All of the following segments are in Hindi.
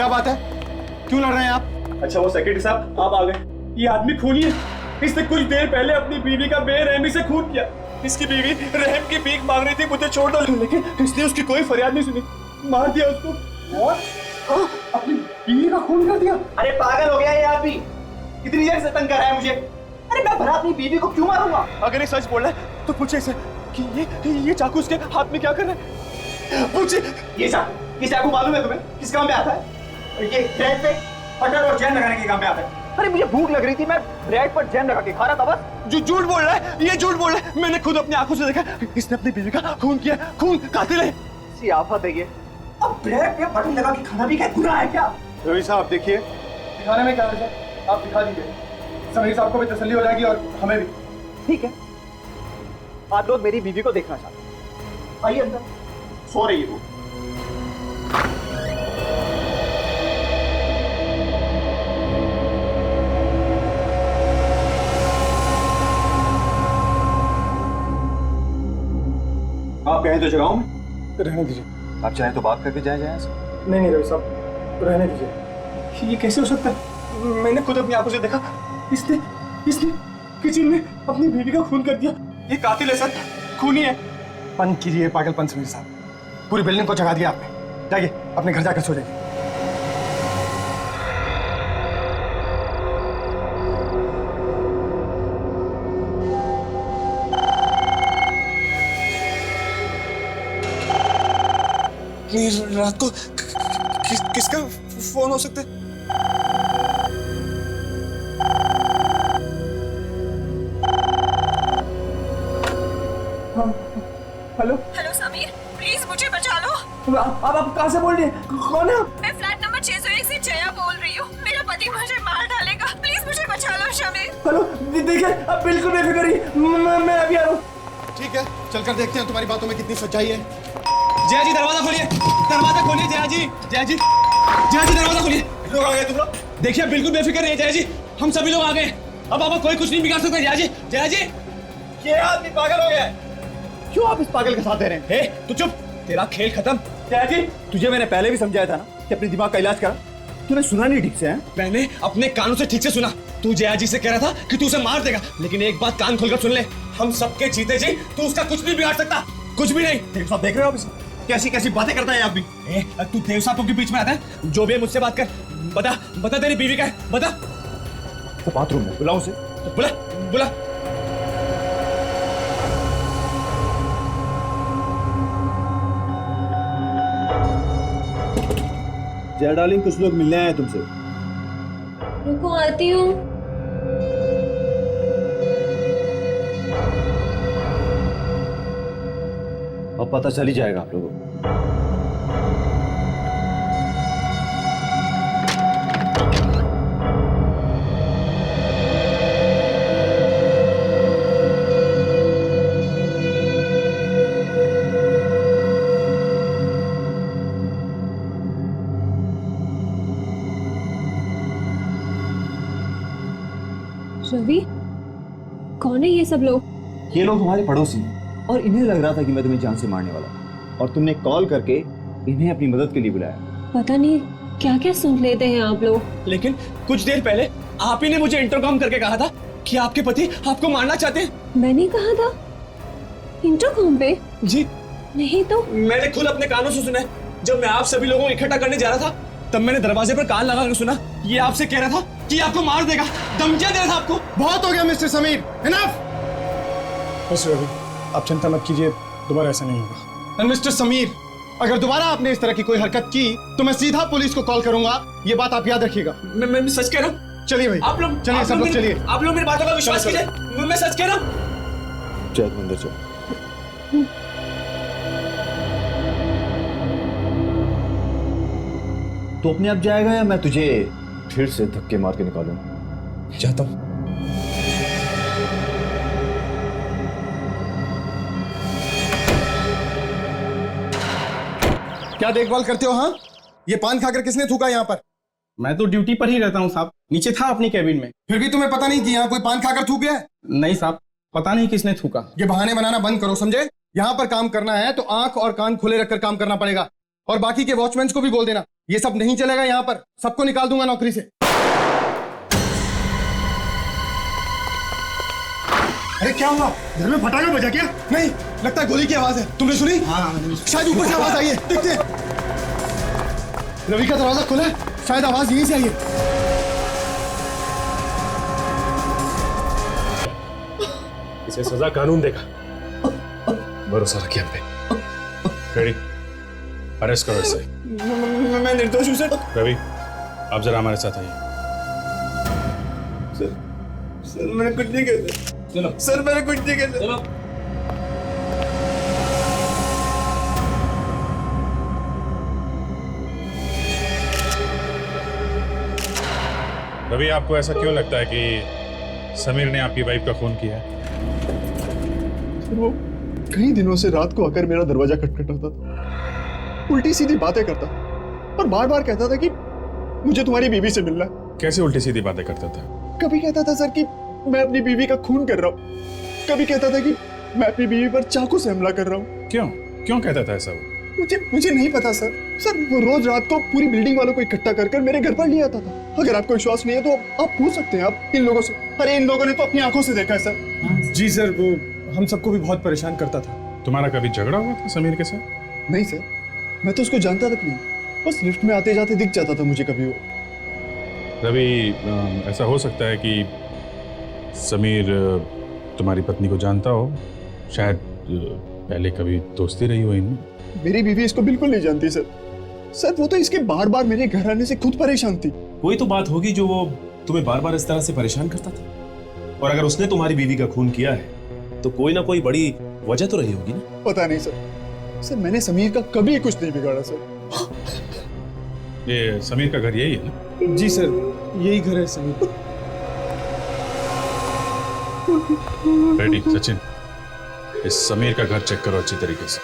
क्या बात है, क्यों लड़ रहे हैं आप? अच्छा वो सेक्रेटरी साहब आप आ गए। ये आदमी खूनी है, इसने कुछ देर पहले अपनी बीवी का बेरहमी से खून किया। इसकी बीवी रहम की भीख मांग रही थी मुझे छोड़ दो, लेकिन इसने उसकी कोई फरियाद नहीं सुनी, मार दिया उसको। और अपनी बीवी का खून कर दिया। अरे पागल हो गया ये आदमी, कितनी देर से तंग कर रहा है मुझे। अरे मैं भला अपनी बीवी को क्यों मारूंगा? अगर ये सच बोल रहा है तो पूछे इसे कि ये चाकू उसके हाथ में क्या कर रहा है। पूछे ये चाकू मालूम है तुम्हें किस काम में आता है? ये ब्रेड पे बटर और जैम लगाने के काम में आता है। अरे मुझे भूख लग रही थी, मैं ब्रेड पर जैम लगा के खा रहा था बस। जो झूठ बोल रहा है, ये झूठ बोल रहा है। मैंने खुद अपनी आंखों से देखा, इसने अपनी बीवी का खून किया। खून कातिल है। सी आफत है ये। अब ब्रेड पे बटर लगा के खाना भी क्या गुनाह है क्या? रवि साहब देखिए, दिखाने में क्या है, आप दिखा दीजिए। समीर साहब को भी तसल्ली हो जाएगी और हमें भी। ठीक है, आप लोग मेरी बीवी को देखना चाहते हैं, आइए अंदर। सो रही है वो। आप कहें तो जगाऊं मैं? रहने दीजिए। आप चाहें तो बात करके जाए नहीं रवि साहब, रहने दीजिए। ये कैसे हो सकता है? मैंने खुद अपनी आंखों से देखा, इसने किचन में अपनी बीवी का खून कर दिया। ये कातिल है सर, खूनी है। बंद कीजिए पागलपन समीर साहब, पूरी बिल्डिंग को जगा दिया आपने। जाइए अपने घर जाकर सो जाइए। रात को किसका फोन हो सकता है? हेलो हेलो समीर, प्लीज मुझे बचा लो। आप कहाँ से बोल रही हैं? कौन है आप? मैं फ्लैट नंबर 601 से जया बोल रही हूँ। मेरा पति मुझे मार डालेगा, प्लीज मुझे बचा लो समीर। हेलो देखिए, आप बिल्कुल बेफिक्र रहिए, मैं अभी आ रहा हूँ। ठीक है, चलकर देखते हैं तुम्हारी बातों में कितनी सच्चाई है। जया जी दरवाजा खोलिए, दरवाजा खोलिए। जया जी दरवाजा खोलिए। लोग आ गए तुम लोग? देखिए बिल्कुल बेफिक्र रहिए जया जी, हम सभी लोग आ गए। अब आप कोई कुछ नहीं बिगाड़ सकता। जया जी ये आदमी पागल हो गया है। क्यों आप इस पागल के साथ दे रहे हैं? हे तू चुप, तेरा खेल खत्म। जया जी तुझे मैंने पहले भी समझाया था ना कि अपने दिमाग का इलाज करा, तूने सुना नहीं ठीक से है? मैंने अपने कानों से ठीक से सुना। तू जया जी से कह रहा था कि तू उसे मार देगा, लेकिन एक बात कान खोलकर सुन ले, हम सबके जीते जी तू उसका कुछ नहीं बिगाड़ सकता, कुछ भी नहीं। देव साहब देख रहे हो आप इसे? कैसी कैसी बातें करता है आदमी। तू देव साहब के बीच में आता है? जो भी है मुझसे बात कर। बता तेरी बीवी का है, बता। वो बाथरूम में, बुलाओ उसे। बुला। जया डार्लिंग, कुछ लोग मिलने आए हैं तुमसे। रुको आती हूँ। अब पता चल ही जाएगा आप लोगों को। रवि, कौन है ये सब लोग? ये लोग हमारे पड़ोसी हैं और इन्हें लग रहा था कि मैं तुम्हें जान से मारने वाला हूं, और तुमने कॉल करके इन्हें अपनी मदद के लिए बुलाया। पता नहीं क्या क्या सुन लेते हैं आप लोग। लेकिन कुछ देर पहले आप ही ने मुझे इंटरकॉम करके कहा था कि आपके पति आपको मारना चाहते हैं। मैंने कहा था इंटरकॉम पे? जी नहीं तो। मैंने खुद अपने कानों से सुना। जब मैं आप सभी लोगों को इकट्ठा करने जा रहा था, तब मैंने दरवाजे पर कान लगा कर सुना। ये आपसे कह रहा था कि आपको मार देगा, धमकियां दे रहा था आपको। बहुत हो गया mister Sameer, enough. Mister Ravi, आप चिंता मत कीजिए, दोबारा ऐसा नहीं होगा। मिस्टर समीर, अगर दोबारा आपने इस तरह की कोई हरकत की तो मैं सीधा पुलिस को कॉल करूंगा, ये बात आप याद रखिएगा। मैं सच कह रहा हूँ। चलिए भाई, आप लोग चलिए, सब लोग चलिए। आप लोग मेरी बातों का विश्वास कीजिए, मैं सच कह रहा हूँ। जय अंदर चलो। तो अपने आप जाएगा या मैं तुझे फिर से धक्के मार के निकालूंगा? जाता हूं। क्या देखभाल करते हो? हाँ, ये पान खाकर किसने थूका यहाँ पर? मैं तो ड्यूटी पर ही रहता हूँ साहब, नीचे था अपनी कैबिन में। फिर भी तुम्हें पता नहीं कि यहाँ कोई पान खाकर थूक गया है? नहीं साहब, पता नहीं किसने थूका। ये बहाने बनाना बंद करो, समझे? यहाँ पर काम करना है तो आंख और कान खुले रखकर काम करना पड़ेगा। और बाकी के वॉचमैन को भी बोल देना, ये सब नहीं चलेगा यहाँ पर, सबको निकाल दूंगा नौकरी से। अरे क्या हुआ, घर में फटाका बजा क्या? नहीं, लगता है गोली की आवाज है। तुमने सुनी? हाँ, शायद ऊपर से आवाज आई है, देखते हैं। रवि का दरवाजा खुला है, शायद आवाज यहीं से आई है। इसे सजा कानून देगा। भरोसा रखिए हम पे। रेडी, अरेस्ट करो इसे। मैं निर्दोष हूँ सर। रवि, आप जरा हमारे साथ आइए। सर मैंने कुछ नहीं किया। चलो सर मैंने कुछ नहीं किया। चलो। रवि, आपको ऐसा क्यों लगता है कि समीर ने आपकी वाइफ का खून किया है? वो कई दिनों से रात को आकर मेरा दरवाजा खटखटाता था, उल्टी सीधी बातें करता और बार बार कहता था कि मुझे तुम्हारी बीवी से मिलना है। कैसे उल्टी सीधी बातें करता था? कभी कहता था सर कि मैं अपनी बीवी का खून कर रहा हूँ, कभी कहता था कि मैं अपनी बीवी पर चाकू से हमला कर रहा हूँ। क्यों क्यों कहता था ऐसा वो? मुझे नहीं पता सर। वो रोज रात को पूरी बिल्डिंग वालों को इकट्ठा कर मेरे घर पर ले आता था। अगर आपको विश्वास नहीं है तो आप पूछ सकते हैं आप इन लोगों से। अरे इन लोगों ने तो अपनी आंखों से देखा है सर। जी सर, वो हम सबको भी बहुत परेशान करता था। तुम्हारा कभी झगड़ा हुआ था समीर के साथ? नहीं सर, मैं तो उसको जानता तक नहीं, बस लिफ्ट में आते जाते दिख जाता था मुझे कभी वो। रवि, ऐसा हो सकता है कि समीर तुम्हारी पत्नी को जानता हो, शायद पहले कभी दोस्ती रही हो इनमें। मेरी बीवी इसको बिल्कुल नहीं जानती सर। वो तो इसके बार बार मेरे घर आने से खुद परेशान थी। कोई तो बात होगी जो वो तुम्हें बार बार इस तरह से परेशान करता था। और अगर उसने तुम्हारी बीवी का खून किया है तो कोई ना कोई बड़ी वजह तो रही होगी ना। पता नहीं सर, मैंने समीर का कभी कुछ नहीं बिगाड़ा सर। ये समीर का घर यही है ना? जी सर, यही घर है समीर। रेडी सचिन, इस समीर का घर चेक करो अच्छी तरीके से।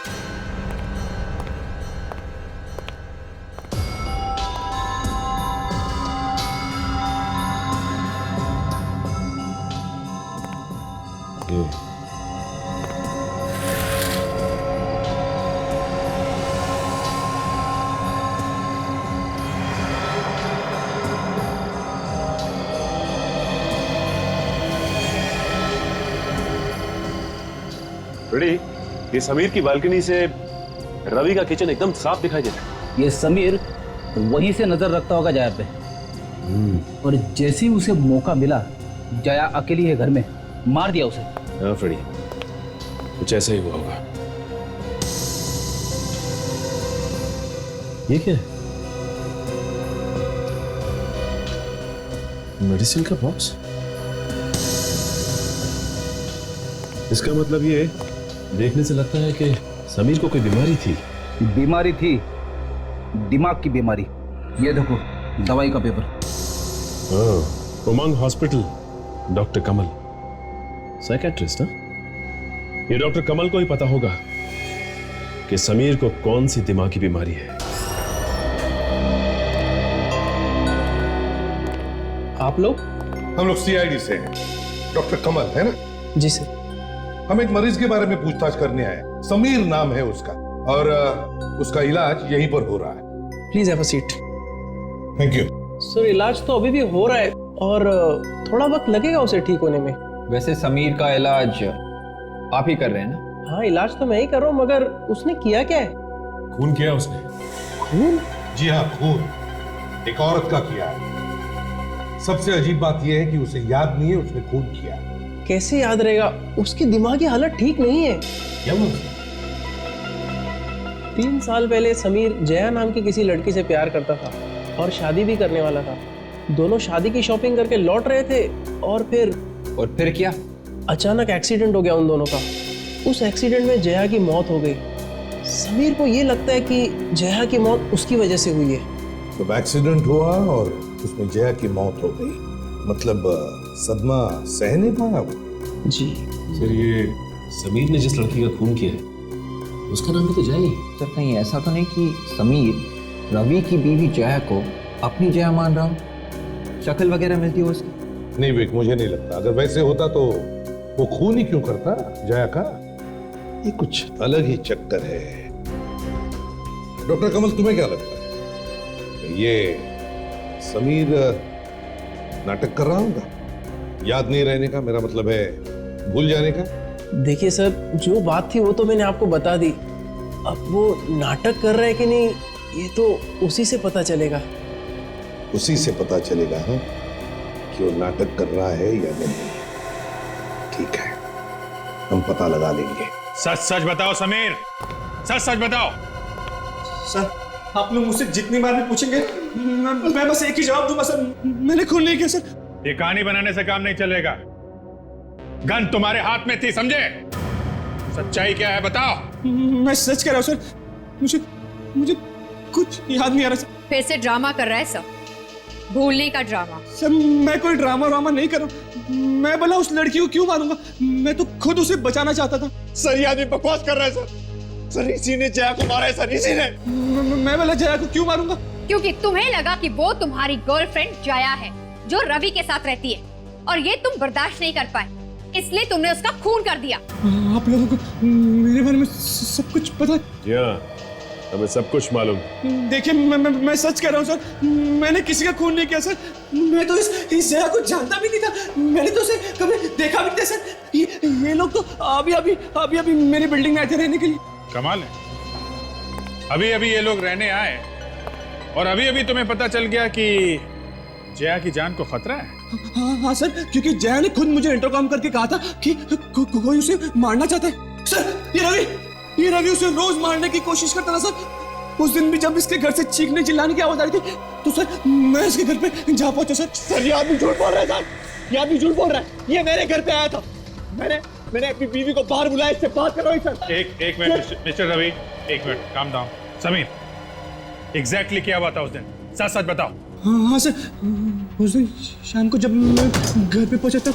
रेडी, ये समीर की बालकनी से रवि का किचन एकदम साफ दिखाई देता है। ये समीर वहीं से नजर रखता होगा जया पे। और जैसे ही उसे मौका मिला, जया अकेली है घर में, मार दिया उसे। हाँ फ्रेडी, कुछ ऐसा ही हुआ होगा। ये क्या है? मेडिसिन का बॉक्स? इसका मतलब ये देखने से लगता है कि समीर को कोई बीमारी थी। बीमारी थी, दिमाग की बीमारी। ये देखो दवाई का पेपर। उमंग हॉस्पिटल, डॉक्टर कमल, साइकेट्रिस्ट। ना ये डॉक्टर कमल को ही पता होगा कि समीर को कौन सी दिमागी बीमारी है। आप लोग? हम लोग सीआईडी से हैं। डॉक्टर कमल है ना? जी सर। हम एक मरीज के बारे में पूछताछ करने आए। समीर नाम है उसका और उसका इलाज यहीं पर हो रहा है। Please have a seat. Thank you sir. इलाज तो अभी भी हो रहा है और थोड़ा वक्त लगेगा उसे ठीक होने में। वैसे समीर का इलाज आप ही कर रहे हैं ना? हाँ, इलाज तो मैं ही कर रहा हूँ, मगर उसने किया क्या है? खून किया उसने। खून? जी हाँ, खून एक औरत का किया है। सबसे अजीब बात यह है कि उसे याद नहीं है उसने खून किया। कैसे याद रहेगा? उसकी दिमागी हालत ठीक नहीं है। क्या हुआ उसे? 3 साल पहले समीर जया नाम की किसी लड़की से प्यार करता था और शादी भी करने वाला था। दोनों शादी की शॉपिंग करके लौट रहे थे और फिर क्या? अचानक एक्सीडेंट हो गया उन दोनों का। उस एक्सीडेंट में जया की मौत हो गई। समीर को ये लगता है कि जया की मौत उसकी वजह से हुई है। तो एक्सीडेंट हुआ और उसमें जया की मौत हो गई, मतलब सदमा सह नहीं पाया वो। जी सर, ये समीर ने जिस लड़की का खून किया है उसका नाम भी तो जया ही। सर कहीं ऐसा तो नहीं कि समीर रवि की बीवी जया को अपनी जया मान रहा हो? शक्ल वगैरह मिलती हो उसकी? नहीं विक, मुझे नहीं लगता। अगर वैसे होता तो वो खून ही क्यों करता जया का? ये कुछ अलग ही चक्कर है। डॉक्टर कमल, तुम्हें क्या लगता है? ये समीर नाटक कर रहा होगा, याद नहीं रहने का, मेरा मतलब है भूल जाने का। देखिए सर, जो बात थी वो तो मैंने आपको बता दी। अब वो नाटक कर रहा है कि नहीं ये तो उसी से पता चलेगा। उसी से पता चलेगा हाँ कि वो नाटक कर रहा है या नहीं। ठीक है, हम पता लगा लेंगे। सच सच बताओ समीर, सच सच बताओ। सर आप लोग मुझसे जितनी बार भी पूछेंगे मैं बस एक ही जवाब दूंगा सर, मैंने खून नहीं किया सर। ये कहानी बनाने से काम नहीं चलेगा। गन तुम्हारे हाथ में थी, समझे? सच्चाई क्या है बताओ। मैं सच कह रहा हूँ सर, मुझे कुछ याद नहीं आ रहा सर। फिर से ड्रामा कर रहा है सब, भूलने का ड्रामा। सर मैं कोई ड्रामा नहीं कर रहा हूँ। मैं भला उस लड़की को क्यों मारूंगा, मैं तो खुद उसे बचाना चाहता था। सर ये आदमी बकवास कर रहा है सर। सर इसी ने जया को मारा है सर, इसी ने। मैं भला जया को क्यों मारूंगा? क्योंकि तुम्हें लगा कि वो तुम्हारी गर्लफ्रेंड जया है जो रवि के साथ रहती है, और ये तुम बर्दाश्त नहीं कर पाए, इसलिए तुमने उसका खून कर दिया। आप लोगों को मेरे बारे में सब कुछ पता है? हमें सब कुछ मालूम। देखिए मैं सच कह रहा हूँ सर, मैंने किसी का खून नहीं किया सर। मैं तो इस जया को जानता भी नहीं था, मैंने तो उसे कभी देखा भी नहीं था सर। ये लोग तो अभी मेरी बिल्डिंग में आए थे रहने के लिए। कमाल है, अभी अभी ये लोग रहने आए और अभी अभी तुम्हें पता चल गया कि जया की जान को खतरा है। हाँ सर, क्योंकि जया ने खुद मुझे इंटरकॉम करके कहा था कि कोई उसे मारना चाहता है। सर ये रवि उसे रोज मारने की कोशिश करता था सर। उस दिन भी जब इसके घर से चीखने चिल्लाने की आवाज आ रही थी तो सर मैं इसके घर पे जा पहुंचा सर। सर ये आदमी झूठ बोल रहा है सर, ये आदमी झूठ बोल रहा है। ये मेरे घर पे आया था, मैंने अपनी बीवी को बाहर बुलाया, इससे बात करवाई सर। एक मिनट मिस्टर रवि, एक minute, calm down. Sameer, exactly क्या हुआ था उस दिन, सच सच बताओ। हाँ सर, उस दिन शाम को जब मैं घर पे पहुंचा तब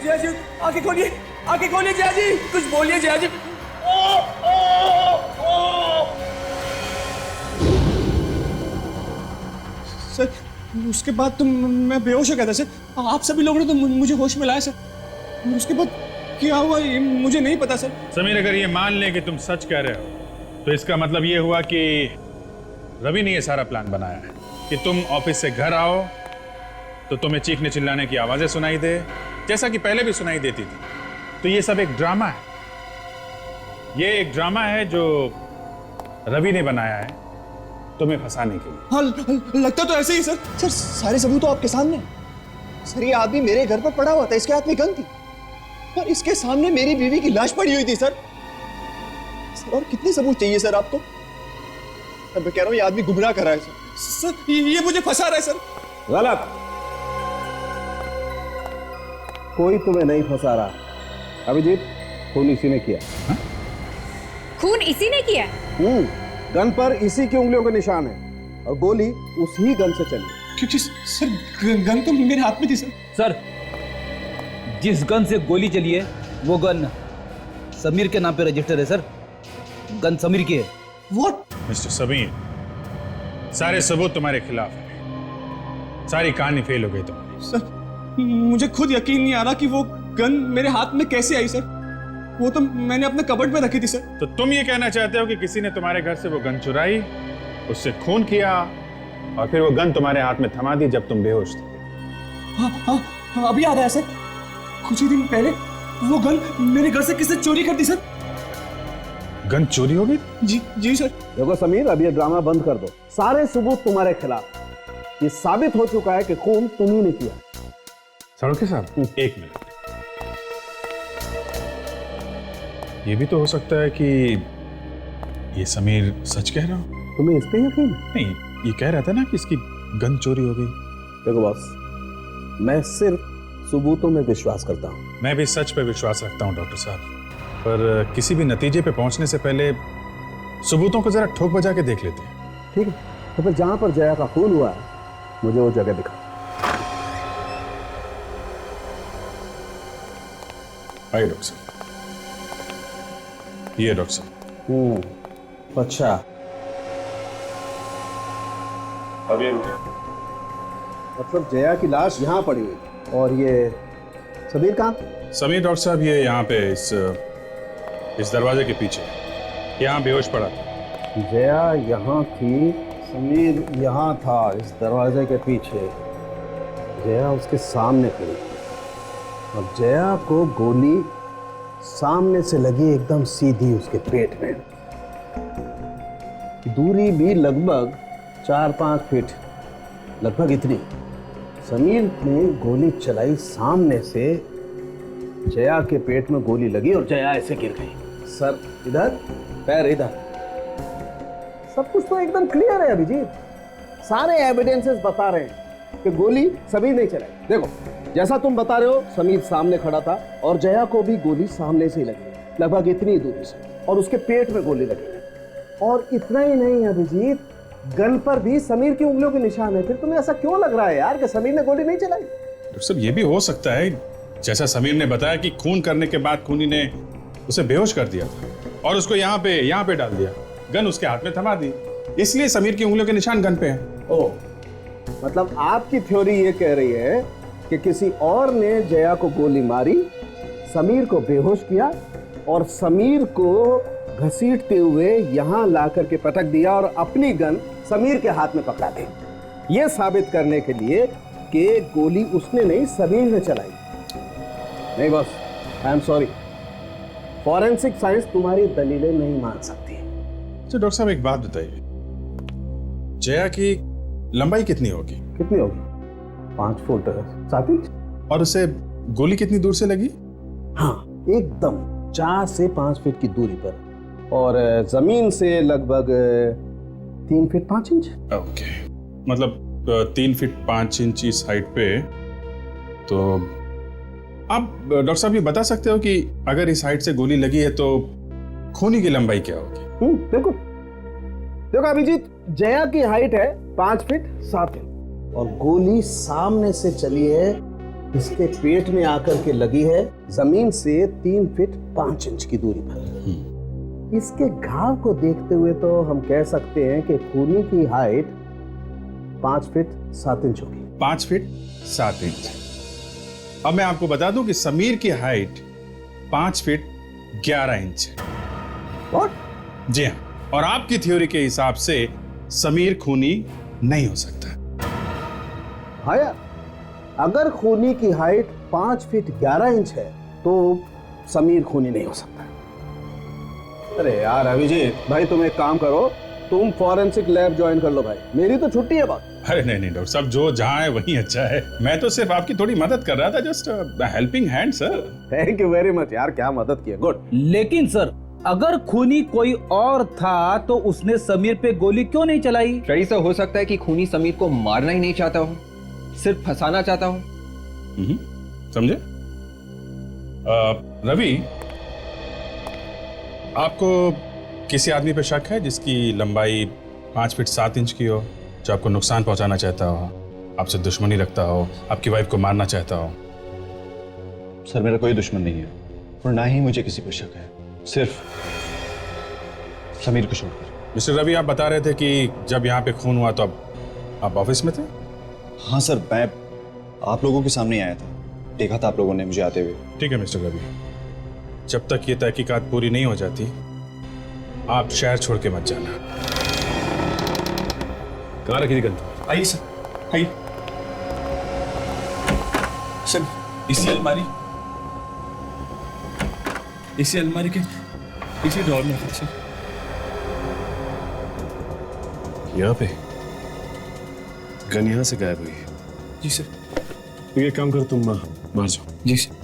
जया जी आंखें खोलिए जया जी, कुछ बोलिए जया जी। सर उसके बाद तो मैं बेहोश हो गया था सर। आप सभी लोगों ने तो मुझे होश में लाया सर। उसके बाद क्या हुआ ये मुझे नहीं पता सर। समीर, अगर ये मान ले कि तुम सच कह रहे हो तो इसका मतलब ये हुआ कि रवि ने ये सारा प्लान बनाया है कि तुम ऑफिस से घर आओ तो तुम्हें चीखने चिल्लाने की आवाजें सुनाई दे, जैसा कि पहले भी सुनाई देती थी। तो ये सब एक ड्रामा है, ये एक ड्रामा है जो रवि ने बनाया है तुम्हें फंसाने के लिए। हाँ लगता तो ऐसे ही सर। सर सारे सबूत तो आपके सामने। सर ये आदमी मेरे घर पर पड़ा हुआ था, इसके हाथ में गन थी और इसके सामने मेरी बीवी की लाश पड़ी हुई थी सर। और कितने सबूत चाहिए सर आपको? मैं कह रहा हूँ ये आदमी गुमराह कर रहा है सर। ये मुझे फंसा रहा है सर। गलत, कोई तुम्हें नहीं फंसा रहा। अभिजीत, खून इसी ने किया। खून इसी ने किया? गन पर इसी की उंगलियों के निशान है और गोली उसी गन से चली। क्योंकि सर गन तो मेरे हाथ में थी सर। सर जिस गन से गोली चली है वो गन समीर के नाम पे रजिस्टर है सर। गन समीर की है। व्हाट? मिस्टर समीर, सारे सबूत तुम्हारे खिलाफ है, सारी कहानी फेल हो गई तुम्हारी। सर मुझे खुद यकीन नहीं आ रहा कि वो गन मेरे हाथ में कैसे आई सर। वो तो मैंने अपने कबर्ड में रखी थी सर। तो तुम ये कहना चाहते हो कि किसी ने तुम्हारे घर से वो गन चुराई, उससे खून किया और फिर वो गन तुम्हारे हाथ में थमा दी जब तुम बेहोश थे? हाँ अभी आ रहा है सर। कुछ ही दिन पहले वो गन मेरे घर से किसने चोरी कर दी सर। गन चोरी हो गई? जी सर। देखो समीर, अब ये ड्रामा बंद कर दो। सारे सबूत तुम्हारे खिलाफ। ये साबित हो चुका है कि खून तुम्ही ने किया। साड़ोके साहब, एक मिनट, ये भी तो हो सकता है कि ये समीर सच कह रहा हो। तुम्हें इस पे यकीन नहीं, ये कह रहा था ना कि इसकी गन चोरी हो गई। देखो बॉस, मैं सिर्फ सबूतों में विश्वास करता हूँ। मैं भी सच पे विश्वास रखता हूँ डॉक्टर साहब, पर किसी भी नतीजे पे पहुंचने से पहले सबूतों को जरा ठोक बजा के देख लेते हैं। ठीक है, तो फिर जहाँ पर जया का खून हुआ है मुझे वो जगह दिखा। आइए डॉक्टर साहब, ये डॉक्टर साहब। अच्छा, अब ये मतलब जया की लाश यहाँ पड़ी हुई और ये समीर कहाँ? समीर डॉक्टर साहब ये यहाँ पे इस दरवाजे के पीछे यहाँ बेहोश पड़ा था। जया यहाँ थी, समीर यहाँ था इस दरवाजे के पीछे। जया उसके सामने खड़ी थी और जया को गोली सामने से लगी एकदम सीधी उसके पेट में। दूरी भी लगभग 4-5 फीट, लगभग इतनी। समीर ने गोली चलाई सामने से, जया के पेट में गोली लगी और जया ऐसे गिर गई। सर इधर, पैर इधर। सब कुछ तो एकदम क्लियर है अभिजीत, सारे एविडेंसेस बता रहे हैं कि गोली समीर नहीं चलाई। देखो जैसा तुम बता रहे हो, समीर सामने खड़ा था और जया को भी गोली सामने से ही लगी, लगभग इतनी दूरी से, और उसके पेट में गोली लगी। और इतना ही नहीं अभिजीत, गन पर भी समीर की उंगलियों के निशान है। फिर तुम्हें ऐसा क्यों लग रहा है यार कि समीर ने गोली नहीं चलाई? डॉक्टर साहब ये भी हो सकता है, जैसा समीर ने बताया कि खून करने के बाद खूनी ने उसे बेहोश कर दिया था और उसको यहाँ पे डाल दिया, गन उसके हाथ में थमा दी, इसलिए समीर की उंगलियों के निशान गन पे हैं। ओह, मतलब आपकी थ्योरी ये कह रही है कि किसी और ने जया को गोली मारी, समीर को बेहोश किया और समीर को घसीटते हुए यहाँ ला करके पटक दिया और अपनी गन समीर के हाथ में पकड़ा दी, ये साबित करने के लिए कि गोली उसने नहीं समीर ने चलाई। नहीं boss, I am sorry, forensic science तुम्हारी दलीलें नहीं मान सकती। तो डॉक्टर साहब एक बात बताइए, जया की लंबाई कितनी होगी? कितनी होगी? 5 फुट 7 इंच। और उसे गोली कितनी दूर से लगी? हाँ, एकदम 4 से 5 फीट की दूरी पर, और जमीन से लगभग 3 फीट 5 इंच। ओके, मतलब 3 फीट 5 इंच इस हाइट पे। तो आप डॉक्टर साहब ये बता सकते हो कि अगर इस हाइट से गोली लगी है तो खूनी की लंबाई क्या होगी? देखो अभिजीत, जया की हाइट है 5 फीट 7 इंच और गोली सामने से चली है, इसके पेट में आकर के लगी है जमीन से 3 फीट 5 इंच की दूरी पर। इसके घाव को देखते हुए तो हम कह सकते हैं कि खूनी की हाइट 5 फीट 7 इंच होगी। 5 फीट 7 इंच। अब मैं आपको बता दूं कि समीर की हाइट 5 फीट 11 इंच है। What? जी हाँ, और आपकी थ्योरी के हिसाब से समीर खूनी नहीं हो सकता। हाँ यार, अगर खूनी की हाइट 5 फीट 11 इंच है तो समीर खूनी नहीं हो सकता। अरे यार अभिजीत भाई, तुम एक काम करो, तुम फॉरेंसिक लैब ज्वाइन कर लो भाई, मेरी तो छुट्टी है बात। अरे नहीं डॉक्टर साहब, जो जहां है वहीं अच्छा है। मैं तो सिर्फ आपकी थोड़ी मदद कर रहा था, just helping hand sir. Thank you very much यार, क्या मदद की है, गुड। लेकिन सर, अगर खूनी कोई और था तो उसने समीर पे गोली क्यों नहीं चलाई? शरीर से हो सकता है कि खूनी समीर को मारना ही नहीं चाहता हो, सिर्फ फंसाना चाहता हो। समझे? रवि, आपको किसी आदमी पे शक है जिसकी लंबाई 5 फीट 7 इंच की हो, जो आपको नुकसान पहुंचाना चाहता हो, आपसे दुश्मनी रखता हो, आपकी वाइफ को मारना चाहता हो? सर मेरा कोई दुश्मन नहीं है और ना ही मुझे किसी पर शक है, सिर्फ समीर को छोड़कर। मिस्टर रवि, आप बता रहे थे कि जब यहाँ पे खून हुआ तो आप ऑफिस में थे? हाँ सर, मैं आप लोगों के सामने आया था, देखा था आप लोगों ने मुझे आते हुए। ठीक है मिस्टर रवि, जब तक ये तहकीकात पूरी नहीं हो जाती आप शहर छोड़ के मत जाना। कहाँ रखी थी गन? आइए सर, आइए सर। इसी अलमारी के इसी ड्रॉर में है सर। यहाँ पे गन यहाँ से गायब हुई है। जी सर। तो ये काम कर, तुम मार जाओ। जी सर।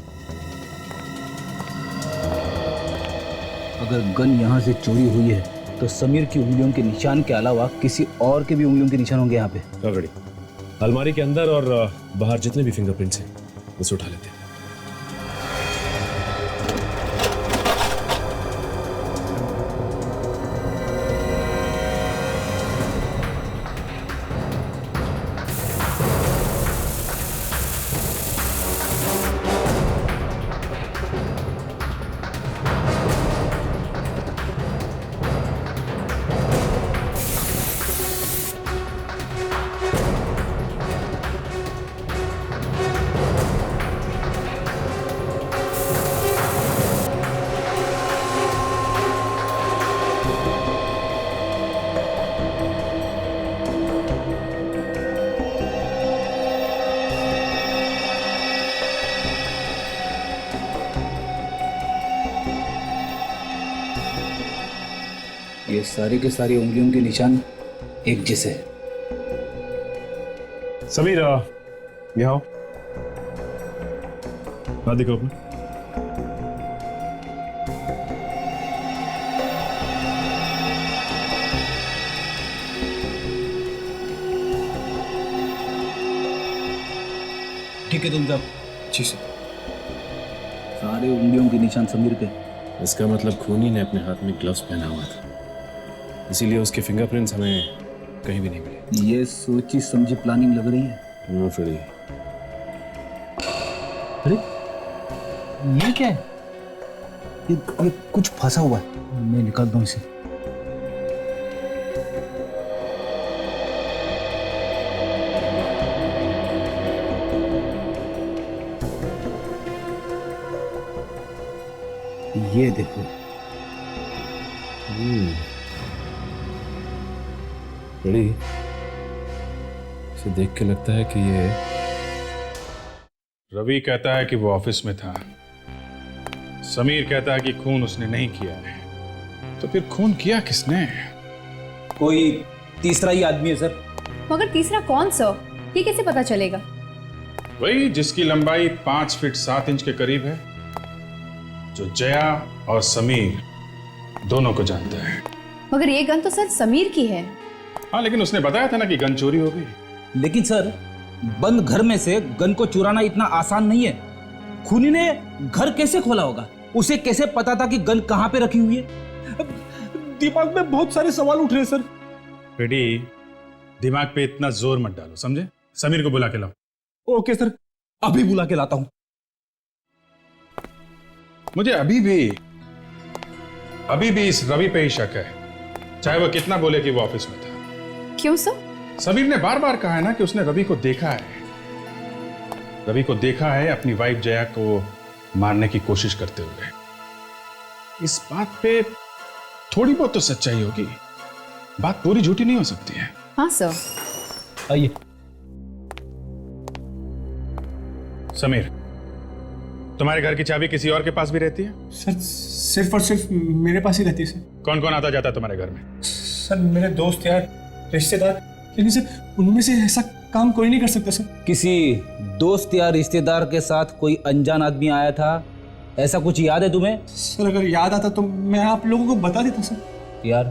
अगर गन यहाँ से चोरी हुई है तो समीर की उंगलियों के निशान के अलावा किसी और के भी उंगलियों के निशान होंगे यहाँ पे। ऑलरेडी अलमारी के अंदर और बाहर जितने भी फिंगरप्रिंट्स हैं उसे उठा लेते हैं। ये सारे के सारे उंगलियों के निशान एक जैसे। समीर यहाँ आओ, हाथ दिखाओ अपना। ठीक है तुम जाओ। जी सर। सारे उंगलियों के निशान समीर पे। इसका मतलब खूनी ने अपने हाथ में ग्लव्स पहना हुआ था, इसीलिए उसके फिंगरप्रिंट्स हमें कहीं भी नहीं मिले। ये सोची समझी प्लानिंग लग रही है। No Freddy. अरे ये क्या है? ये कुछ फंसा हुआ है। मैं निकालता हूँ इसे। ये देखो। फ्रेडी, इसे देख के लगता है कि ये रवि कहता है कि वो ऑफिस में था, समीर कहता है कि खून उसने नहीं किया है, तो फिर खून किया किसने? कोई तीसरा ही आदमी है सर। मगर तीसरा कौन सा? ये कैसे पता चलेगा? वही जिसकी लंबाई 5 फीट 7 इंच के करीब है, जो जया और समीर दोनों को जानता है। मगर ये गन तो सर समीर की है। हाँ, लेकिन उसने बताया था ना कि गन चोरी हो गई। लेकिन सर बंद घर में से गन को चुराना इतना आसान नहीं है। खूनी ने घर कैसे खोला होगा? उसे कैसे पता था कि गन कहां पे रखी हुई है? दिमाग में बहुत सारे सवाल उठ रहे हैं सर। फ्रेडी, दिमाग पे इतना जोर मत डालो, समझे? समीर को बुला के लाओ। Okay sir. अभी बुला के लाता हूं। मुझे अभी भी इस रवि पे ही शक है, चाहे वो कितना बोले कि वो ऑफिस में था। क्यों सर? समीर ने बार बार कहा है ना कि उसने रवि को देखा है। रवि को देखा है अपनी वाइफ जया को मारने की कोशिश करते हुए। इस बात पे थोड़ी बहुत तो सच्चाई होगी, बात पूरी झूठी नहीं हो सकती है। हाँ सर। आइए। समीर, तुम्हारे घर की चाबी किसी और के पास भी रहती है? सर सिर्फ और सिर्फ मेरे पास ही रहती है सर। कौन कौन आता जाता है तुम्हारे घर में? सर मेरे दोस्त यार, रिश्तेदार, लेकिन सर उनमें से ऐसा काम कोई नहीं कर सकता सर। किसी दोस्त या रिश्तेदार के साथ कोई अनजान आदमी आया था, ऐसा कुछ याद है तुम्हें? सर अगर याद आता तो मैं आप लोगों को बता देता सर। यार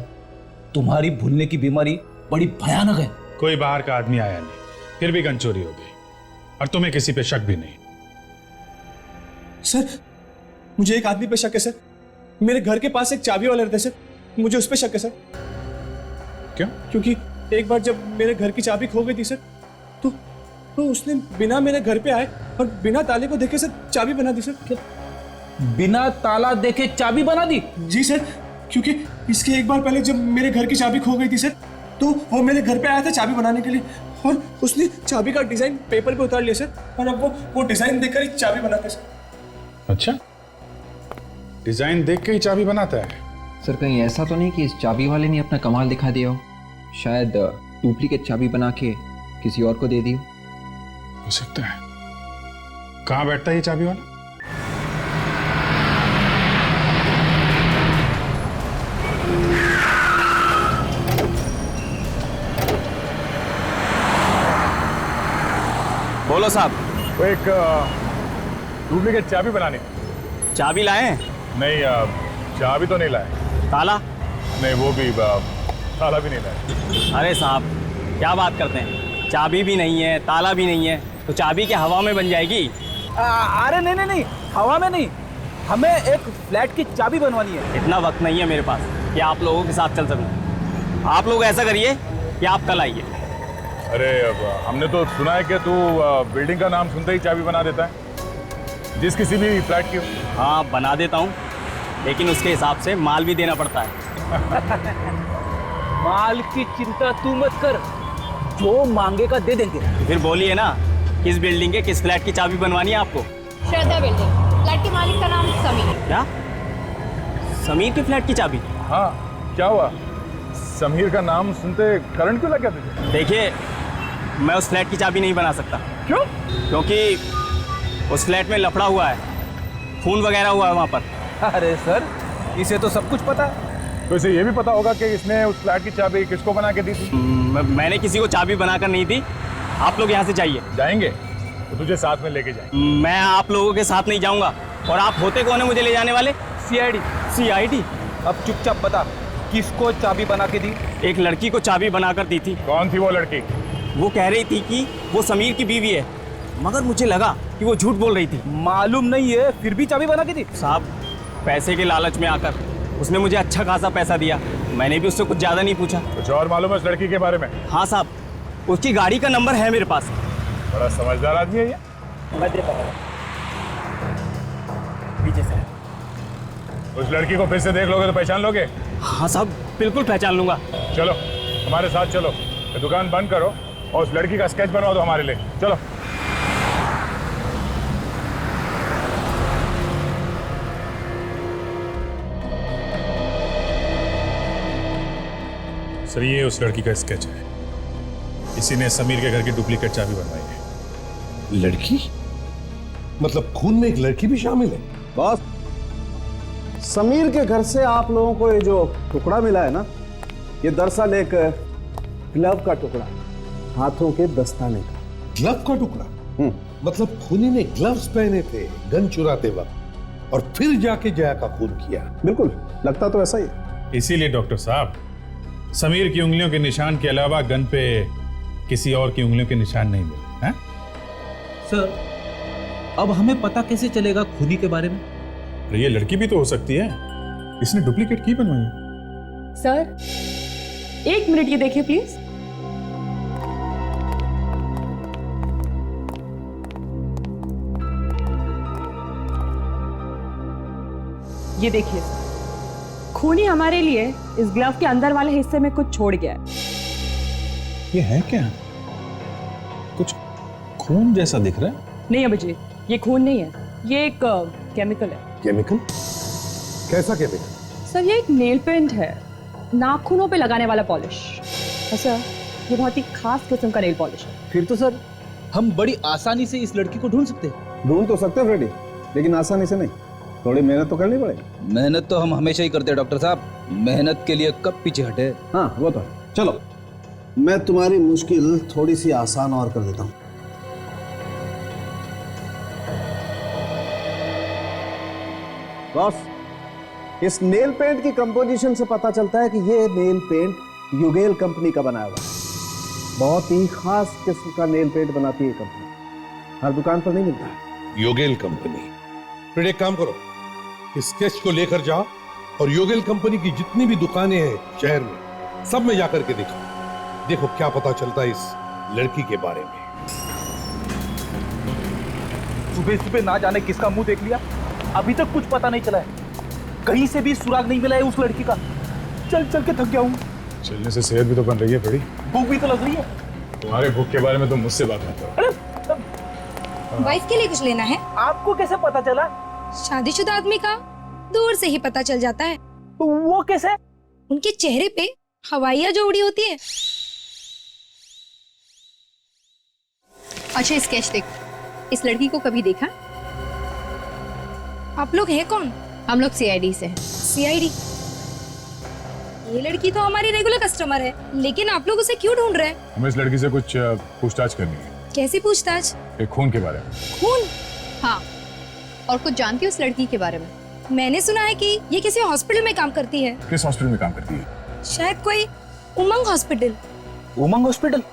तुम्हारी भूलने की बीमारी बड़ी भयानक है। कोई बाहर का आदमी आया नहीं, फिर भी गन चोरी हो गई, और तुम्हें किसी पे शक भी नहीं। सर मुझे एक आदमी पे शक है सर। मेरे घर के पास एक चाबी वाला रहता है सर, मुझे उस पे शक है सर। क्यों? क्योंकि एक बार जब मेरे घर की चाबी खो गई थी सर, तो उसने बिना मेरे घर पे आए और बिना ताले को देखे सर चाबी बना दी सर। क्या? बिना ताला देखे चाबी बना दी? जी सर, क्योंकि इसके एक बार पहले जब मेरे घर की चाबी खो गई थी सर, तो वो मेरे घर पे आया था चाबी बनाने के लिए, और उसने चाबी का डिजाइन पेपर पे उतार लिया सर, और अब वो डिजाइन देखकर ही चाबी बनाते सर। अच्छा, डिजाइन देख के ही चाबी बनाता है? सर कहीं ऐसा तो नहीं कि इस चाबी वाले ने अपना कमाल दिखा दिया हो? शायद डुप्लीकेट चाबी बना के किसी और को दे दी हो सकता है। कहाँ बैठता है ये चाबी वाला? बोलो साहब। वो एक डुप्लीकेट चाबी बनानी। चाबी लाए? नहीं, चाबी तो नहीं लाए। ताला? नहीं, वो भी ताला भी नहीं लाए। अरे साहब क्या बात करते हैं, चाबी भी नहीं है ताला भी नहीं है, तो चाबी क्या हवा में बन जाएगी? अरे नहीं, हवा में नहीं, हमें एक फ्लैट की चाबी बनवानी है। इतना वक्त नहीं है मेरे पास कि आप लोगों के साथ चल सकूं। आप लोग ऐसा करिए कि आप कल आइए। अरे हमने तो सुना है कि तू बिल्डिंग का नाम सुनते ही चाबी बना देता है, जिस किसी भी फ्लैट की। हाँ बना देता हूँ, लेकिन उसके हिसाब से माल भी देना पड़ता है। माल की चिंता तू मत कर, जो मांगेगा दे देंगे। फिर बोलिए ना, किस बिल्डिंग के किस फ्लैट की चाबी बनवानी है आपको? श्रद्धा बिल्डिंग, फ्लैट के मालिक का नाम समीर। क्या? समीर के फ्लैट की चाबी? हाँ, क्या हुआ? समीर का नाम सुनते करंट क्यों लग गया तुझे? देखिए, मैं उस फ्लैट की चाबी नहीं बना सकता। क्यों? क्योंकि उस फ्लैट में लफड़ा हुआ है, खून वगैरह हुआ है वहाँ पर। अरे सर, इसे तो सब कुछ पता है। तो इसे ये भी पता होगा कि इसने उस फ्लैट की चाबी किसको बना के दी थी? मैंने किसी को चाबी बनाकर नहीं दी। आप लोग यहाँ से जाइए। जाएंगे तो तुझे साथ में लेके जाएंगे। मैं आप लोगों के साथ नहीं जाऊंगा। और आप होते कौन है मुझे ले जाने वाले? सीआईडी। सीआईडी? अब चुपचाप बता, किसको चाबी बना के दी? एक लड़की को चाबी बनाकर दी थी। कौन थी वो लड़की? वो कह रही थी कि वो समीर की बीवी है, मगर मुझे लगा कि वो झूठ बोल रही थी। मालूम नहीं है, फिर भी चाबी बना के दी? साहब, पैसे के लालच में आकर उसने मुझे अच्छा खासा पैसा दिया। मैंने भी उससे कुछ ज्यादा नहीं पूछा। कुछ और मालूम है उस लड़की के बारे में? हाँ साहब, उसकी गाड़ी का नंबर है मेरे पास। बड़ा समझदार आदमी है ये। मैं देता हूँ पीछे से। उस लड़की को फिर से देख लोगे तो पहचान लोगे? हाँ साहब, बिल्कुल पहचान लूंगा। चलो हमारे साथ चलो, ये दुकान बंद करो और उस लड़की का स्केच बनवा दो हमारे लिए। चलो। सर, ये उस लड़की का स्केच है। इसी ने समीर के घर की डुप्लीकेट चाबी बनवाई है। लड़की? मतलब खून में एक लड़की भी शामिल है? बॉस, समीर के घर से आप लोगों को ये जो टुकड़ा मिला है ना, ये दरअसल एक ग्लव का टुकड़ा, हाथों के दस्ताने का। ग्लव का टुकड़ा? मतलब खूनी ने ग्लव्स पहने थे गन चुराते वक्त और फिर जाके जया का खून किया। बिल्कुल, लगता तो ऐसा ही है। इसीलिए डॉक्टर साहब, समीर की उंगलियों के निशान के अलावा गन पे किसी और की उंगलियों के निशान नहीं मिले हैं? सर, अब हमें पता कैसे चलेगा खूनी के बारे में? ये लड़की भी तो हो सकती है, इसने डुप्लीकेट की बनवाई है। सर, 1 मिनट ये देखिए प्लीज। ये देखिए, खूनी हमारे लिए इस ग्लव के अंदर वाले हिस्से में कुछ छोड़ गया है। ये है क्या? कुछ खून जैसा दिख रहा है। नहीं अभिजीत, ये खून नहीं है, ये एक केमिकल है। केमिकल? कैसा केमिकल? सर, ये एक नेल पेंट है, नाखूनों पे लगाने वाला पॉलिश। सर, ये बहुत ही खास किस्म का नेल पॉलिश है। फिर तो सर, हम बड़ी आसानी से इस लड़की को ढूंढ सकते हैं। ढूंढ तो सकते हैं फ्रेडी, लेकिन आसानी से नहीं। थोड़ी मेहनत तो करनी पड़ेगी। मेहनत तो हम हमेशा ही करते हैं डॉक्टर साहब, मेहनत के लिए कब पीछे हटे। हाँ, वो तो है। चलो, मैं तुम्हारी मुश्किल थोड़ी सी आसान और कर देता हूँ। बॉस, इस नेल पेंट की कंपोजिशन से पता चलता है कि ये नेल पेंट युगेल कंपनी का बनाया हुआ है। बहुत ही खास किस्म का नेल पेंट बनाती है कंपनी, हर दुकान पर नहीं मिलता है। योगेल कंपनी? फिर एक काम करो, इस स्केच को लेकर जाओ और योगेल कंपनी की जितनी भी दुकानें हैं शहर में, सब में जाकर के देखो क्या पता चलता है इस लड़की के बारे में। सुबह सुबह ना जाने किसका मुंह देख लिया, अभी तक कुछ पता नहीं चला है। कहीं से भी सुराग नहीं मिला है उस लड़की का। चल चल के थक गया हूँ। चलने से सेहत भी तो बन रही है बड़ी। भूख भी तो लग रही है। तुम्हारे भूख के बारे में तो मुझसे बात मत करो। वाइफ के लिए कुछ लेना है? आपको कैसे पता चला? शादीशुदा आदमी का दूर से ही पता चल जाता है। वो कैसे? उनके चेहरे पे हवाइयां जो उड़ी होती है। अच्छा, स्केच देख। इस लड़की को कभी देखा? आप लोग हैं कौन? हम लोग सीआईडी से हैं। सीआईडी? ये लड़की तो हमारी रेगुलर कस्टमर है, लेकिन आप लोग उसे क्यों ढूंढ रहे हैं? हमें इस लड़की से कुछ पूछताछ करनी है। कैसी पूछताछ? एक खून के बारे में। खून? हाँ, और कुछ जानती हो उस लड़की के बारे में? मैंने सुना है कि ये किसी हॉस्पिटल में काम करती है। किस हॉस्पिटल में काम करती है? शायद कोई उमंग हॉस्पिटल। उमंग हॉस्पिटल?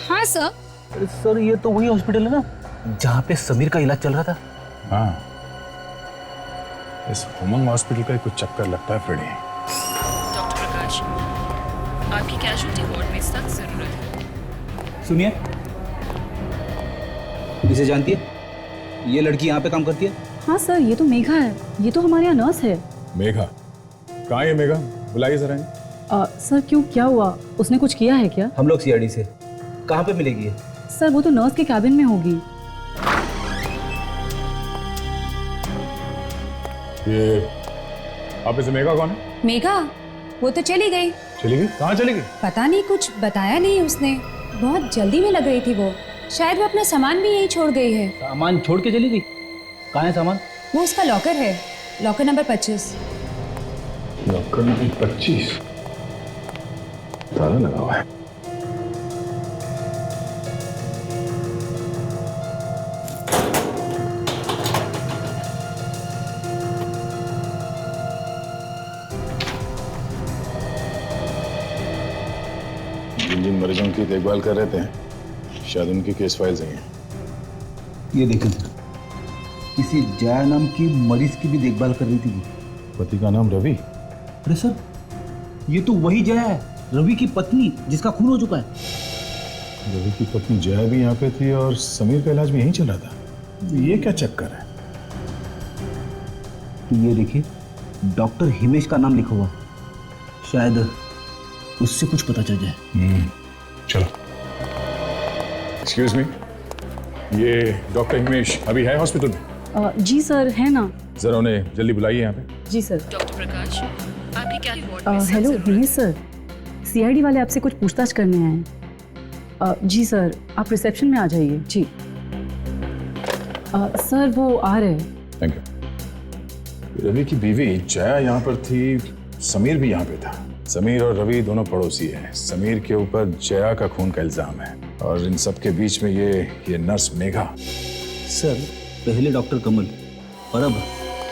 हाँ सर। सर, ये तो वही हॉस्पिटल है ना जहाँ पे समीर का इलाज चल रहा था। हाँ, इस उमंग हॉस्पिटल का कुछ चक्कर लगता है फ्रेडी। डॉक्टर प्रकाश, आपकी कैजुअल्टी वार्ड में सख्त जरूरत है। सुनिए, इसे जानती है? ये लड़की यहाँ पे काम करती है? हाँ सर, ये तो मेघा है। ये तो हमारे यहाँ नर्स है। मेघा? कहाँ है मेघा? बुलाइए जरा। सर, क्यों, क्या हुआ? उसने कुछ किया है क्या? हम लोग सीआईडी से। कहाँ पे मिलेगी ये? सर, वो तो नर्स के कैबिन में होगी। ये आप इसे मेघा कौन है? मेघा? वो तो चली गई। चली गई? कहाँ चली गई? पता नहीं, कुछ बताया नहीं उसने। बहुत जल्दी में लग रही थी वो। शायद वो अपना सामान भी यहीं छोड़ गई है। सामान छोड़ के चली गई? कहाँ है सामान? वो उसका लॉकर है, लॉकर नंबर 25। लॉकर में 25 ताला लगा हुआ है। जिन मरीजों की देखभाल कर रहे थे शायद उनकी केस फाइल्स हैं। ये देखें सर, किसी जया नाम की मरीज की भी देखभाल कर रही थी वो। पति का नाम रवि? अरे सर, ये तो वही जया है, रवि की पत्नी जिसका खून हो चुका है। रवि की पत्नी जया भी यहाँ पे थी और समीर का इलाज भी यहीं चल रहा था। ये क्या चक्कर है? ये देखिए, डॉक्टर हिमेश का नाम लिखा हुआ है, शायद उससे कुछ पता चल जाए। चलो। एक्सक्यूज मी, ये डॉक्टर हिमेश अभी है हॉस्पिटल में? जी सर, है ना। जरा उन्हें जल्दी बुलाइए यहाँ पे। जी सर। डॉक्टर प्रकाश, आपकी क्या वार्ड में हेलो हिमेश सर, सीआईडी वाले आपसे कुछ पूछताछ करने आए हैं। जी सर, आप रिसेप्शन में आ जाइए। जी सर, वो आ रहे हैं। Thank you. रवि की बीवी जया यहाँ पर थी, समीर भी यहाँ पे था। समीर और रवि दोनों पड़ोसी हैं। समीर के ऊपर जया का खून का इल्जाम है और इन सब के बीच में ये नर्स मेघा। सर, पहले डॉक्टर कमल और अब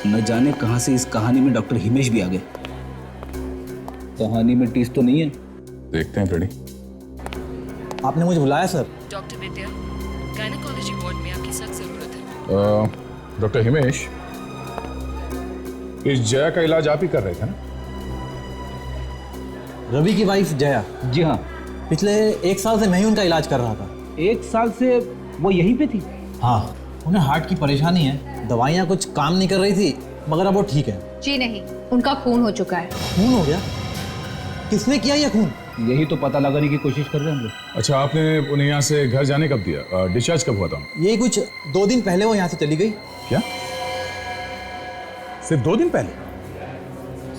न जाने कहां से इस कहानी में डॉक्टर हिमेश भी आ गए। कहानी में टीस तो नहीं है? देखते हैं प्रेडी। आपने मुझे बुलाया सर? डॉक्टर विद्या, गायनेकोलॉजी वार्ड में आपकी सख्त जरूरत है। डॉक्टर हिमेश, इस जया का इलाज आप ही कर रहे थे ना? रवि की वाइफ जया? जी हाँ। पिछले 1 साल से मैं ही उनका इलाज कर रहा था। 1 साल से वो यहीं पे थी? हाँ, उन्हें हार्ट की परेशानी है, दवाइयाँ कुछ काम नहीं कर रही थी, मगर अब वो ठीक है। जी नहीं, उनका खून हो चुका है। खून हो गया? किसने किया ये खून? यही तो पता लगाने की कोशिश कर रहे हैं हम लोग। अच्छा, आपने उन्हें यहाँ से घर जाने कब दिया? डिस्चार्ज कब हुआ था? यही कुछ 2 दिन पहले वो यहाँ से चली गई। क्या? सिर्फ 2 दिन पहले?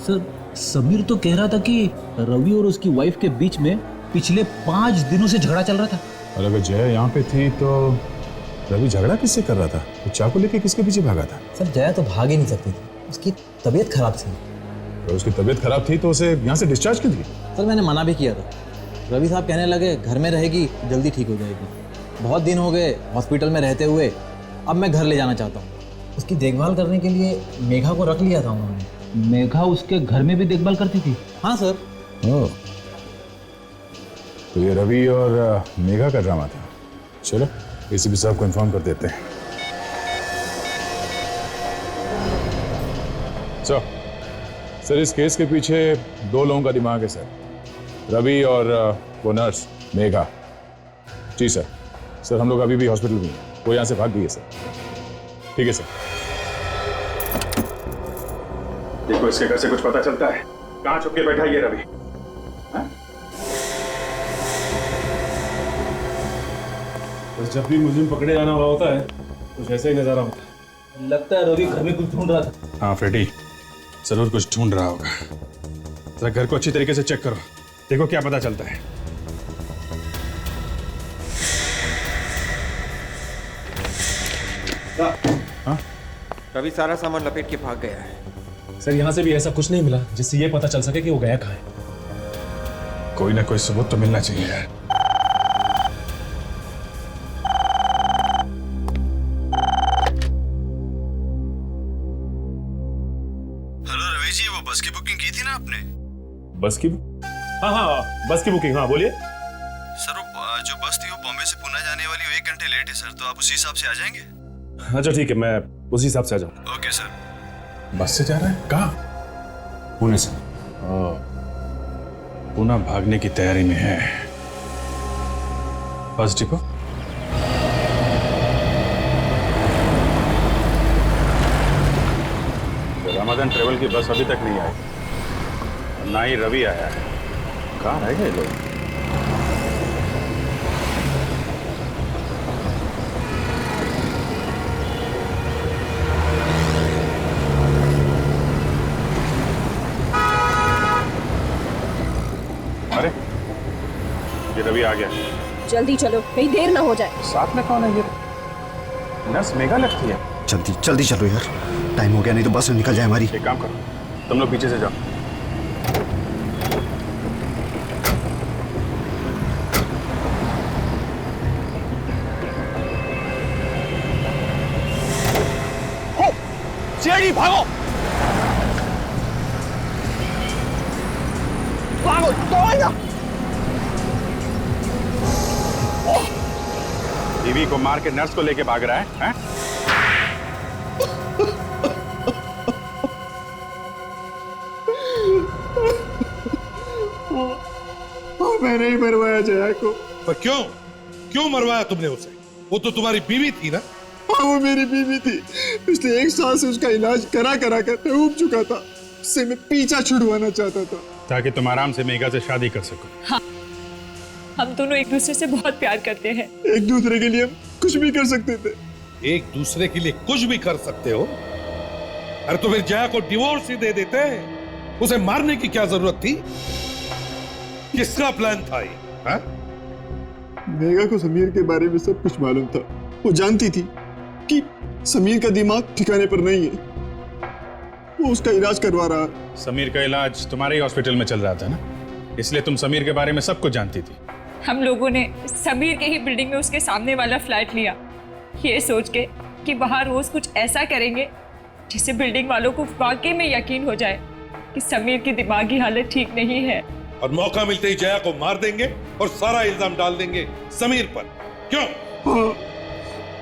सर, समीर तो कह रहा था कि रवि और उसकी वाइफ के बीच में पिछले 5 दिनों से झगड़ा चल रहा था। और अगर जया यहाँ पे थी तो रवि झगड़ा किससे कर रहा था? तो चाकू लेके किसके पीछे भागा था? सर, जया तो भाग ही नहीं सकती थी, उसकी तबीयत खराब थी। तो उसकी तबीयत खराब थी तो उसे यहाँ से डिस्चार्ज क्यों दिया? सर, मैंने मना भी किया था। रवि साहब कहने लगे घर में रहेगी, जल्दी ठीक हो जाएगी। बहुत दिन हो गए हॉस्पिटल में रहते हुए, अब मैं घर ले जाना चाहता हूँ। उसकी देखभाल करने के लिए मेघा को रख लिया था उन्होंने। मेघा उसके घर में भी देखभाल करती थी? हाँ सर। तो ये रवि और मेघा का ड्रामा था। चलो, एसीपी साहब को इन्फॉर्म कर देते हैं। सर, इस केस के पीछे 2 लोगों का दिमाग है सर, रवि और वो नर्स मेघा। जी सर। सर, हम लोग अभी भी हॉस्पिटल में हैं, वो यहाँ से भाग गई है सर। ठीक है सर। देखो, इसके घर से कुछ पता चलता है, कहाँ छुप के बैठा ये रवि। बस जब भी मुझे पकड़े जाना हुआ होता है कुछ ऐसा ही नजारा होता है। लगता है रवि घर में कुछ ढूंढ रहा था। हाँ फ्रेडी, जरूर कुछ ढूंढ रहा होगा। जरा घर को अच्छी तरीके से चेक करो, देखो क्या पता चलता है। हाँ? रवि सारा सामान लपेट के भाग गया है। सर, यहाँ से भी ऐसा कुछ नहीं मिला जिससे ये पता चल सके कि वो गया कहाँ है। कोई ना कोई सबूत तो मिलना चाहिए यार। हेलो रवि जी, वो बस की बुकिंग की थी ना आपने? बस की? हाँ, बस की बुकिंग। हाँ बोलिए। सर, वो जो बस थी वो बॉम्बे से पुणे जाने वाली, वो 1 घंटे लेट है सर, तो आप उसी हिसाब से आ जाएंगे? अच्छा ठीक है, मैं उसी हिसाब से आ जाऊँ। Okay sir. बस से जा रहा है? कहाँ? पुणे से। पुणे भागने की तैयारी में है। Bus depot? रामाधन ट्रेवल की बस अभी तक नहीं आई, ना ही रवि आया है। कहाँ रह गए लोग? अरे, ये रवि आ गया। जल्दी चलो, कहीं देर ना हो जाए। साथ में कौन है ये? नर्स मेघा लगती है। जल्दी चलो यार, टाइम हो गया, नहीं तो बस निकल जाए हमारी। एक काम करो, तुम लोग पीछे से जाओ, सीआईडी भागो, भागो, दौड़ेगा। बीवी को मार के नर्स को लेके भाग रहा है, हैं? मैंने ही मरवाया जया को। पर क्यों मरवाया तुमने उसे? वो तो तुम्हारी बीवी थी ना? हाँ, वो मेरी बीवी थी। पिछले 1 साल से उसका इलाज करा कर मैं ऊब चुका था। उससे मैं पीछा छुड़वाना चाहता था ताकि तुम आराम से मेघा से शादी कर सको। हाँ, हम दोनों एक दूसरे से बहुत प्यार करते हैं। एक दूसरे के लिए हम कुछ भी कर सकते थे। एक दूसरे के लिए कुछ भी कर सकते हो? अरे तो फिर जया को डिवोर्स ही दे देते। उसे मारने की क्या जरूरत थी? किसका प्लान था ये? हाँ? मेघा को समीर के बारे में सब कुछ मालूम था। वो जानती थी कि समीर का दिमाग ठिकाने पर नहीं है। वो उसका इलाज करवा रहा है। समीर का इलाज तुम्हारे ही हॉस्पिटल में चल रहा था ना, इसलिए तुम समीर के बारे में सब कुछ जानती थी। हम लोगों ने समीर के ही बिल्डिंग में उसके सामने वाला फ्लैट लिया, ये सोच के कि वहां रोज कुछ ऐसा करेंगे जिससे बिल्डिंग वालों को वाकई में यकीन हो जाए कि समीर की दिमागी हालत ठीक नहीं है। और मौका मिलते ही जया को मार देंगे और सारा इल्जाम डाल देंगे समीर पर। क्यों? हाँ,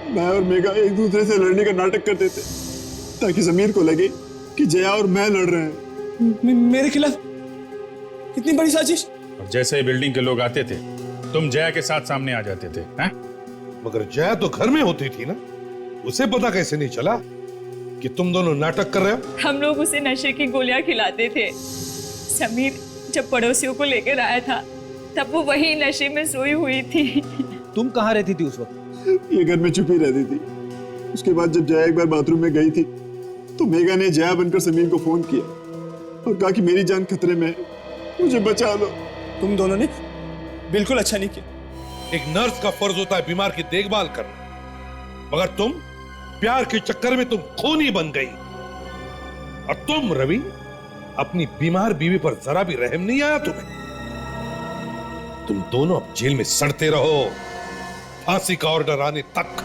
मैं और मेघा एक दूसरे से लड़ने का नाटक करते थे ताकि समीर को लगे कि जया और मैं लड़ रहे हैं। मेरे खिलाफ इतनी बड़ी साजिश। और जैसे ही बिल्डिंग के लोग आते थे तुम जया के साथ सामने आ जाते थे, हैं? मगर जया तो घर में होती थी ना, उसे पता कैसे नहीं चला कि तुम दोनों नाटक कर रहे हो? हम लोग उसे नशे की गोलियां खिलाते थे। समीर जब पड़ोसियों को लेकर आया था तब वो वही नशे में सोई हुई थी। तुम कहाँ रहती थी उस वक्त? ये घर में चुपी रहती थी। उसके बाद जब जया एक बार बाथरूम में गई थी तो मेघा ने जया बनकर समीर को फोन किया और कहा कि मेरी जान खतरे में है, मुझे बचा लो। तुम दोनों ने बिल्कुल अच्छा नहीं किया। एक नर्स का फर्ज होता है बीमार की देखभाल करना, मगर तुम प्यार के चक्कर में तुम खूनी बन गई। और तुम रवि, अपनी बीमार बीवी पर जरा भी रहम नहीं आया तुम्हें? तुम दोनों अब जेल में सड़ते रहो फांसी का ऑर्डर आने तक।